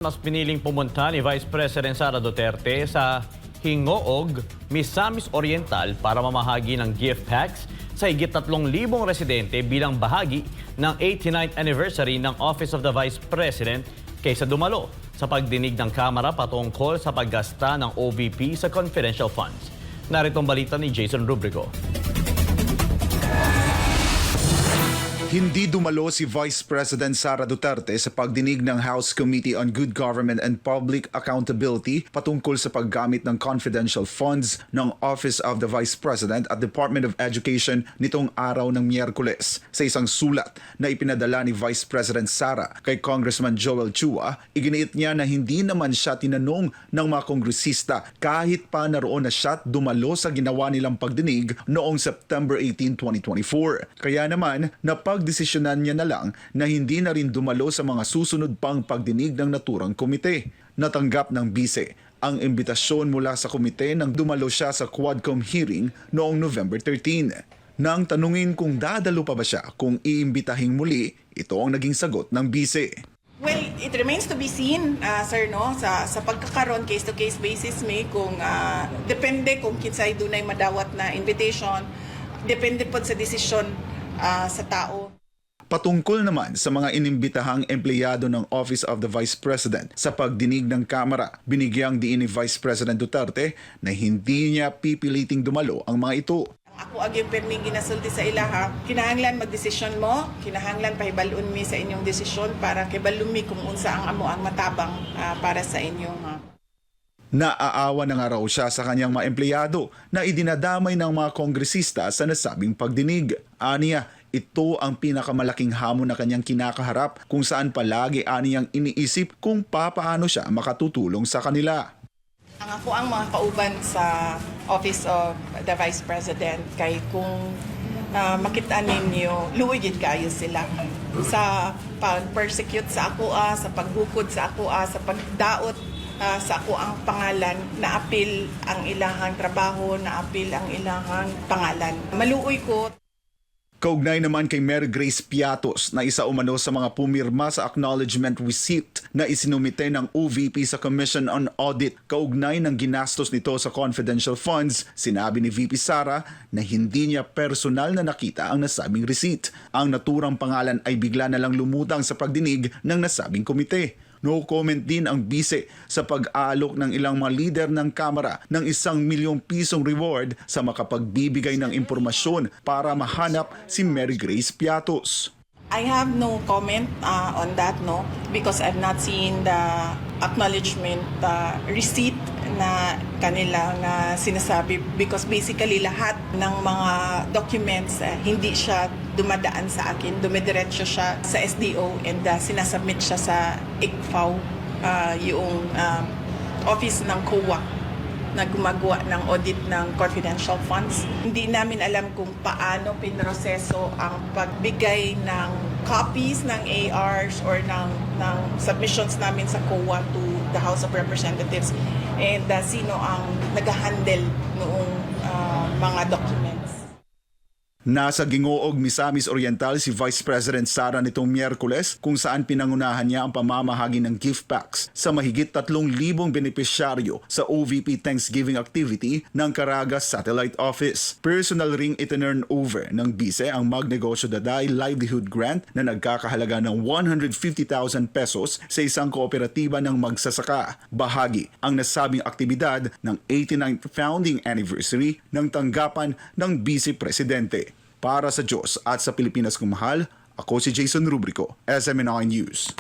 Mas piniling pumunta ni Vice President Sara Duterte sa Hingoog, Misamis Oriental para mamahagi ng gift packs sa higit 3,000 residente bilang bahagi ng 89th anniversary ng Office of the Vice President kaysa dumalo sa pagdinig ng Kamara patungkol sa paggasta ng OVP sa confidential funds. Narito ang balita ni Jason Rubrico. Hindi dumalo si Vice President Sara Duterte sa pagdinig ng House Committee on Good Government and Public Accountability patungkol sa paggamit ng confidential funds ng Office of the Vice President at Department of Education nitong araw ng Miyerkules. Sa isang sulat na ipinadala ni Vice President Sara kay Congressman Joel Chua, iginiit niya na hindi naman siya tinanong ng mga kongresista kahit pa naroon na siya dumalo sa ginawa nilang pagdinig noong September 18, 2024. Kaya naman, pagdesisyonan niya na lang na hindi na rin dumalo sa mga susunod pang pagdinig ng naturang komite. Natanggap ng bise ang imbitasyon mula sa komite nang dumalo siya sa Quadcom hearing noong November 13. Nang tanungin kung dadalo pa ba siya kung iimbitahing muli, ito ang naging sagot ng bise. Well, it remains to be seen, sir, no? Sa pagkakaroon, case-to-case basis may kung depende kung kinsay dunay madawat na invitation, depende po sa desisyon sa tao. Patungkol naman sa mga inimbitahang empleyado ng Office of the Vice President sa pagdinig ng Kamara, binigyang diin ni Vice President Duterte na hindi niya pipiliting dumalo ang mga ito. Ako aging perming ginasulti sa ilaha, kinahanglan magdesisyon mo, kinahanglan pahibalun mi sa inyong desisyon para kibalun mi kung unsa ang amo ang matabang para sa inyong Naaawa na nga raw siya sa kanyang mga empleyado na idinadamay ng mga kongresista sa nasabing pagdinig. Aniya, ito ang pinakamalaking hamon na kanyang kinakaharap kung saan palagi aniyang iniisip kung papaano siya makatutulong sa kanila. Ang ako ang mga kauban sa Office of the Vice President kay kung makita ninyo, luwigid kayo sila sa pag-persecute sa ako, sa pagbukod sa ako, sa pagdaot sa ako ang pangalan, naapil ang ilahang trabaho, naapil ang ilahang pangalan. Maluoy ko. Kaugnay naman kay Mary Grace Piatos na isa umano sa mga pumirma sa acknowledgement receipt na isinumite ng OVP sa Commission on Audit kaugnay ng ginastos nito sa confidential funds, sinabi ni VP Sara na hindi niya personal na nakita ang nasabing receipt. Ang naturang pangalan ay bigla na lang lumutang sa pagdinig ng nasabing komite. No comment din ang bise sa pag-aalok ng ilang mga leader ng Kamara ng 1 milyong pisong reward sa makapagbibigay ng impormasyon para mahanap si Mary Grace Piatos. I have no comment on that, no, because I've not seen the acknowledgement receipt na kanilang sinasabi because basically lahat ng mga documents hindi siya dumadaan sa akin, dumidiretso siya sa SDO and sinasubmit siya sa ICFAO, yung office ng COA na gumagawa ng audit ng confidential funds. Hindi namin alam kung paano pinroseso ang pagbigay ng copies ng ARs or ng submissions namin sa COA to the House of Representatives and sino ang nag-handle noong mga documents. Nasa Gingoog, Misamis Oriental si Vice President Sara nitong Miyerkules kung saan pinangunahan niya ang pamamahagi ng gift packs sa mahigit 3,000 benepisyaryo sa OVP Thanksgiving activity ng Caragas Satellite Office. Personal ring itinurn over ng bise ang Magnegosyo Daday Livelihood Grant na nagkakahalaga ng 150,000 pesos sa isang kooperatiba ng magsasaka. Bahagi ang nasabing aktibidad ng 89th founding anniversary ng tanggapan ng Vice Presidente. Para sa Diyos at sa Pilipinas kong mahal, ako si Jason Rubrico, SMNI News.